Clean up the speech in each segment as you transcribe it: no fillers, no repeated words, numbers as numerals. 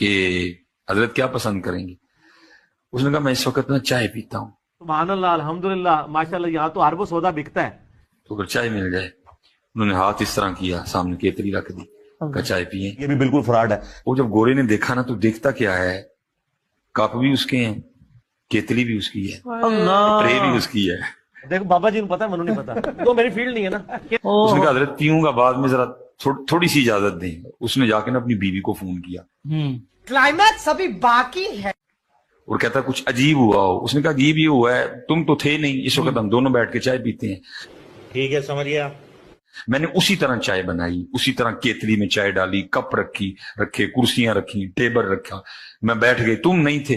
کہ حضرت کیا پسند کریں گے؟ اس نے کہا میں اس وقت میں چائے پیتا ہوں. سبحان اللہ الحمدللہ ماشاءاللہ یہاں تو ہر وہ سودا بکتا ہے. تو اگر چائے مل جائے. انہوں نے ہاتھ اس طرح کیا, سامنے کیتلی رکھ دی, کہا چائے پیئیں. یہ بھی بالکل فراڈ ہے. وہ جب گورے نے دیکھا نا تو دیکھتا کیا ہے, کپ بھی اس کے ہیں, کیتلی بھی اس کی ہے, ٹرے بھی اس کی ہے. دیکھو بابا جی کو پتا ہے, منو نہیں پتا, تو میری فیلڈ نہیں ہے نا. اس نے کہا حضرت پیوں گا بعد میں, ذرا تھوڑی سی اجازت دیں. اس نے جا کے نا اپنی بیوی کو فون کیا, کلائمیکس ابھی باقی ہے. اور کہتا کچھ عجیب ہوا ہو. اس نے کہا عجیب یہ ہوا ہے, تم تو تھے نہیں, اس وقت ہم دونوں بیٹھ کے چائے پیتے ہیں. ٹھیک ہے سمجھ گیا. میں نے اسی طرح چائے بنائی, اسی طرح کیتلی میں چائے ڈالی, کپ رکھے, کرسیاں رکھی, ٹیبل رکھا, میں بیٹھ گئی, تم نہیں تھے.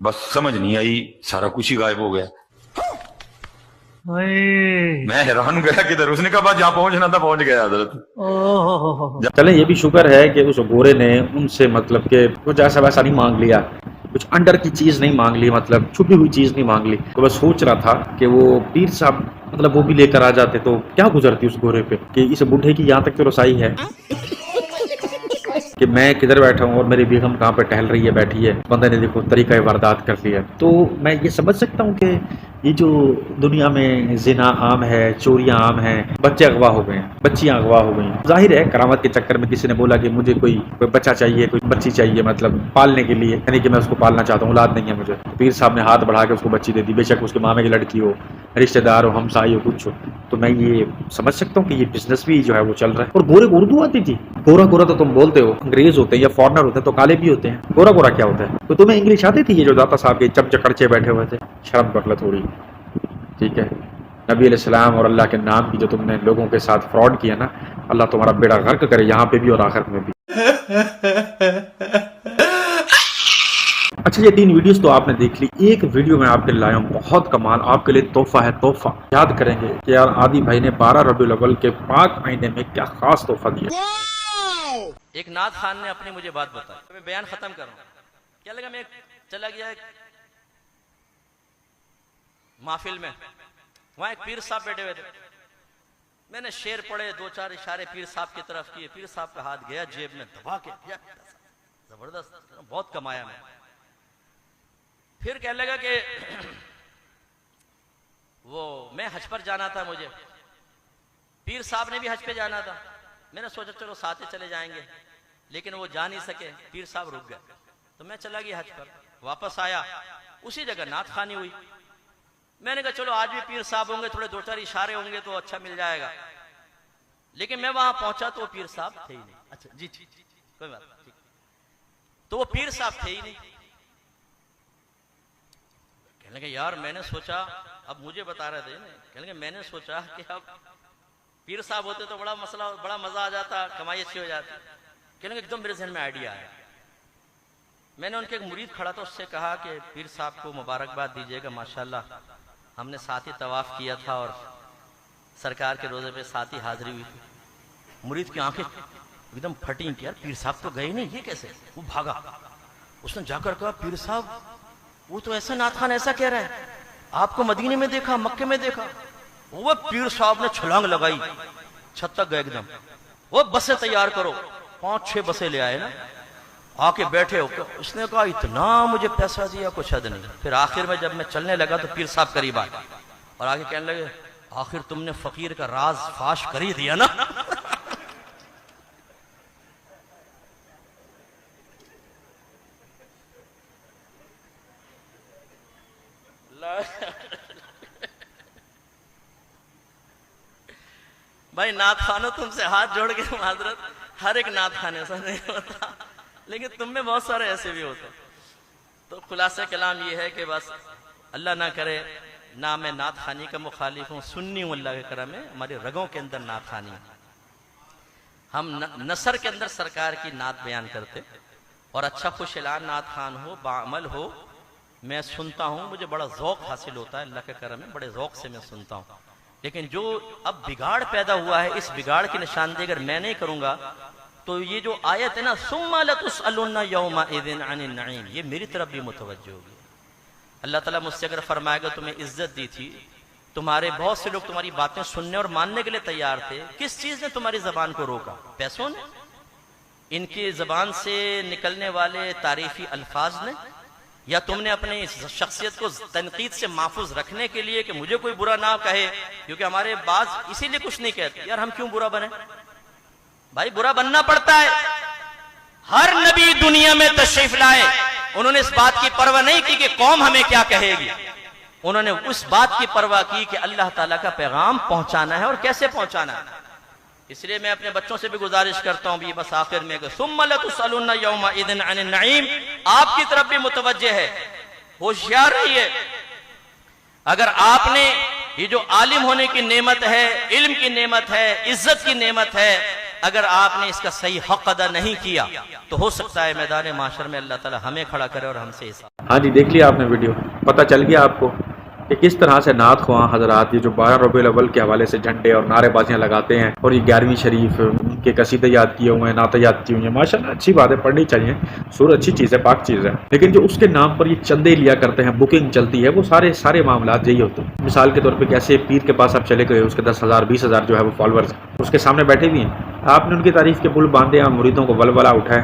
بس سمجھ نہیں آئی, سارا کچھ ہی غائب ہو گیا. میں حیران گیا کدھر. اس نے کہا بس جہاں پہنچنا تھا پہنچ گیا حضرت. چلیں یہ بھی شکر ہے کہ اس گورے نے ان سے مطلب کہ کچھ ایسا ویسا نہیں مانگ لیا, کچھ انڈر کی چیز نہیں مانگ لی, مطلب چھپی ہوئی چیز نہیں مانگ لی. تو بس سوچ رہا تھا کہ وہ پیر صاحب مطلب وہ بھی لے کر آ جاتے تو کیا گزرتی اس گورے پہ, کہ اس بوڑھے کی یہاں تک تو رسائی ہے کہ میں کدھر بیٹھا ہوں اور میری بیگم کہاں پہ ٹہل رہی ہے, بیٹھی ہے. بندے نے دیکھو طریقہ واردات کر لیا. تو میں یہ سمجھ سکتا ہوں کہ یہ جو دنیا میں زنا عام ہے, چوریاں عام ہیں, بچے اغوا ہو گئے ہیں, بچیاں اغوا ہو گئی ہیں. ظاہر ہے کرامت کے چکر میں کسی نے بولا کہ مجھے کوئی بچہ چاہیے, کوئی بچی چاہیے, مطلب پالنے کے لیے, یعنی کہ میں اس کو پالنا چاہتا ہوں, اولاد نہیں ہے مجھے. پیر صاحب نے ہاتھ بڑھا کے اس کو بچی دے دی, بے شک اس کے مامے کی لڑکی ہو, رشتہ دار ہو, ہمسائی ہو, کچھ ہو. تو میں یہ سمجھ سکتا ہوں کہ یہ بزنس بھی جو ہے وہ چل رہا ہے. اور گورے کو اردو آتی تھی. گورا گورا تو تم بولتے ہو, انگریز ہوتے ہیں یا فارنر ہوتے ہیں تو کالے بھی ہوتے ہیں. گورا گورا کیا ہوتا ہے؟ تو تمہیں انگلش آتی تھی؟ یہ جو داتا صاحب کے چپ چکڑچے بیٹھے ہوئے تھے, شرم کر لو تھوڑی. ٹھیک ہے, نبی علیہ السلام اور اللہ کے نام کی جو تم نے لوگوں کے ساتھ فراڈ کیا نا, اللہ تمہارا بیڑا غرق کرے یہاں پہ بھی اور آخرت میں بھی. اچھا یہ 3 ویڈیوز تو آپ نے دیکھ لی. ایک ویڈیو میں آپ کے لائے ہوں بہت کمال, آپ کے لیے تحفہ ہے, تحفہ. یاد کریں گے کہ یار عادی بھائی نے 12 ربیع الاول کے پاک مہینے میں کیا خاص تحفہ دیا. ایک نعت خان نے اپنی مجھے بات بتائی, میں بیان ختم کر رہا ہوں. کیا لگا, میں چلا گیا ایک محفل میں, وہاں ایک پیر صاحب بیٹھے ہوئے تھے. میں نے شعر پڑھے, 2-4 اشارے پیر صاحب کی طرف کیے. پیر صاحب کا ہاتھ گیا جیب میں, دبا کے دیا, زبردست, بہت کمایا میں. پھر کہنے لگا کہ وہ میں حج پر جانا تھا مجھے, پیر صاحب نے بھی حج پہ جانا تھا. میں نے سوچا چلو ساتھ ہی چلے جائیں گے, لیکن وہ جا نہیں سکے, پیر صاحب رک گئے. تو میں چلا گیا حج پر, واپس آیا, اسی جگہ نعت خوانی ہوئی. میں نے کہا چلو آج بھی پیر صاحب ہوں گے, تھوڑے 2-4 اشارے ہوں گے تو اچھا مل جائے گا. لیکن میں وہاں پہنچا تو وہ پیر صاحب تھے ہی نہیں. اچھا جی کوئی بات نہیں, تو وہ پیر صاحب تھے ہی نہیں. کہنے لگے یار میں نے سوچا, اب مجھے بتا رہے تھے, کہنے لگے میں نے سوچا کہ اب پیر صاحب ہوتے تو بڑا مسئلہ, بڑا مزہ آ جاتا, کمائی اچھی ہو جاتی. کہنے لگے ایک دم میرے ذہن میں آئیڈیا آیا. میں نے ان کے ایک مرید کھڑا تھا, اس سے کہا کہ پیر صاحب کو مبارکباد دیجیے گا, ماشاءاللہ ہم نے ساتھ ہی طواف کیا تھا اور سرکار کے روزے پہ ساتھ ہی حاضری ہوئی تھی. مرید کی آنکھیں ایک دم پھٹیں کہ یار پیر صاحب تو گئے نہیں, یہ کیسے؟ وہ بھاگا, اس نے جا کر کہا پیر صاحب وہ تو ایسا نعت خان ایسا کہہ رہا ہے, آپ کو مدینے میں دیکھا, مکے میں دیکھا. وہ پیر صاحب نے چھلانگ لگائی, چھت تک گئے ایک دم. وہ بسیں تیار کرو, 5-6 بسیں لے آئے نا, آ کے بیٹھے ہو. اس نے کہا اتنا مجھے پیسہ دیا کچھ حد نہیں. پھر آخر میں جب میں چلنے لگا تو پیر صاحب قریب آئے اور آگے کہنے لگے آخر تم نے فقیر کا راز فاش کر ہی دیا نا. بھائی نعت خانو تم سے ہاتھ جوڑ کے معذرت, ہر ایک نعت خان ایسا نہیں ہوتا, لیکن تم میں بہت سارے ایسے بھی ہوتے. تو خلاصہ کلام یہ ہے کہ بس اللہ نہ کرے, نہ میں نعت خانی کا مخالف ہوں, سنی ہوں اللہ کے کرم میں, ہمارے رگوں کے اندر نعت خانی ہے. ہم نثر کے اندر سرکار کی نعت بیان کرتے, اور اچھا خوش اعلان نعت خان ہو, باعمل ہو, میں سنتا ہوں, مجھے بڑا ذوق حاصل ہوتا ہے اللہ کے کرم میں, بڑے ذوق سے میں سنتا ہوں. لیکن جو اب بگاڑ پیدا ہوا ہے, اس بگاڑ کی نشاندہی اگر میں نہیں کروں گا تو یہ جو آیت ہے نا ثم لتسألن یومئذ عن النعیم, یہ میری طرف بھی متوجہ ہوگی. اللہ تعالیٰ مجھ سے اگر فرمائے گا تمہیں عزت دی تھی, تمہارے بہت سے لوگ تمہاری باتیں سننے اور ماننے کے لیے تیار تھے, کس چیز نے تمہاری زبان کو روکا؟ پیسوں نے. ان کی زبان سے نکلنے والے تعریفی الفاظ نے، یا تم نے اپنی شخصیت کو تنقید سے محفوظ رکھنے کے لیے کہ مجھے کوئی برا نہ کہے؟ کیونکہ ہمارے بعض اسی لیے کچھ نہیں کہتے، یار ہم کیوں برا بنے؟ بھائی برا بننا پڑتا ہے۔ ہر نبی دنیا میں تشریف لائے، انہوں نے اس بات کی پرواہ نہیں کی کہ قوم ہمیں کیا کہے گی، انہوں نے اس بات کی پرواہ کی کہ اللہ تعالیٰ کا پیغام پہنچانا ہے اور کیسے پہنچانا ہے۔ اس لیے میں اپنے بچوں سے بھی گزارش کرتا ہوں بھی بس آخر میں کہ ثم لتسألن یومئذ عن النعیم، آپ کی طرف بھی متوجہ ہے، ہوشیار رہیے۔ اگر آپ نے یہ جو عالم ہونے کی نعمت ہے، علم کی نعمت ہے، عزت کی نعمت ہے، اگر آپ نے اس کا صحیح حق ادا نہیں کیا تو ہو سکتا ہے میدان معاشر میں اللہ تعالی ہمیں کھڑا کرے اور ہم سے حساب۔ ہاں جی، دیکھ لیا آپ نے ویڈیو، پتہ چل گیا آپ کو کہ کس طرح سے نعت خواں حضرات یہ جو 12 ربیع الاول کے حوالے سے جھنڈے اور نعرے بازیاں لگاتے ہیں، اور یہ 11ویں شریف کے قصیدے یاد کیے ہوئے ہیں، نعتیں یاد کی ہوئی ہیں، ماشاءاللہ اچھی بات ہے، پڑھنی چاہیے، سورت اچھی چیز ہے، پاک چیز ہے، لیکن جو اس کے نام پر یہ چندے لیا کرتے ہیں، بکنگ چلتی ہے، وہ سارے معاملات یہی ہوتے ہیں۔ مثال کے طور پہ کیسے پیر کے پاس آپ چلے گئے، اس کے 10,000 20,000 جو ہے وہ فالوورز اس کے سامنے بیٹھے ہوئے ہیں، آپ نے ان کی تعریف کے پل باندھے ہیں، مریدوں کو ولولہ اٹھائے،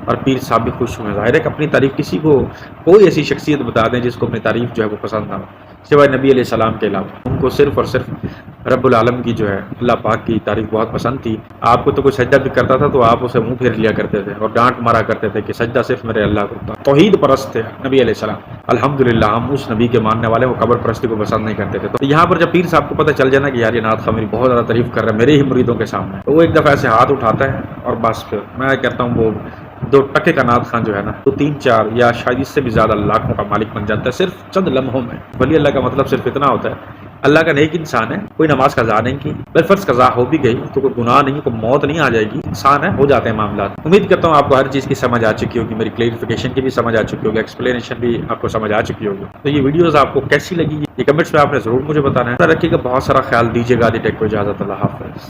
اور پیر صاحب بھی خوش ہوئے۔ ظاہر ہے کہ اپنی تعریف کسی کو کوئی ایسی شخصیت بتا دیں جس کو اپنی تعریف جو ہے وہ پسند نہ ہو، سوائے نبی علیہ السلام کے علاوہ۔ ان کو صرف اور صرف رب العالم کی جو ہے اللہ پاک کی تعریف بہت پسند تھی۔ آپ کو تو کوئی سجدہ بھی کرتا تھا تو آپ اسے منہ پھیر لیا کرتے تھے اور ڈانٹ مارا کرتے تھے کہ سجدہ صرف میرے اللہ کو ہوتا۔ توحید پرست تھے نبی علیہ السلام، الحمدللہ ہم اس نبی کے ماننے والے، وہ قبر پرستی کو پسند نہیں کرتے تھے۔ تو یہاں پر جب پیر صاحب کو پتہ چل جانا کہ یار یہ نعت خواں میری بہت زیادہ تعریف کر رہا ہے میرے ہی مریدوں کے سامنے، تو وہ ایک دفعہ ایسے ہاتھ اٹھاتا ہے اور بس پھر میں کہتا ہوں وہ 2 ٹکے کا نعت خواں جو ہے نا، تو 3 4 یا شاید اس سے بھی زیادہ لاکھوں کا مالک بن جاتا ہے صرف چند لمحوں میں۔ ولی اللہ کا مطلب صرف اتنا ہوتا ہے، اللہ کا نیک انسان ہے، کوئی نماز قضا نہیں کی، بالفرض قضا ہو بھی گئی تو کوئی گناہ نہیں، کوئی موت نہیں آ جائے گی، انسان ہے، ہو جاتے ہیں معاملات۔ امید کرتا ہوں آپ کو ہر چیز کی سمجھ آ چکی ہوگی، میری کلیئرفیکیشن کی بھی سمجھ آ چکی ہوگی، ایکسپلینیشن بھی آپ کو سمجھ آ چکی ہوگی۔ تو یہ ویڈیوز آپ کو کیسی لگی یہ کمنٹس میں آپ نے ضرور مجھے بتانا ہے۔ رکھیے گا، بہت سارا خیال دیجیے گا۔ ٹیک کو اجازت، اللہ حافظ۔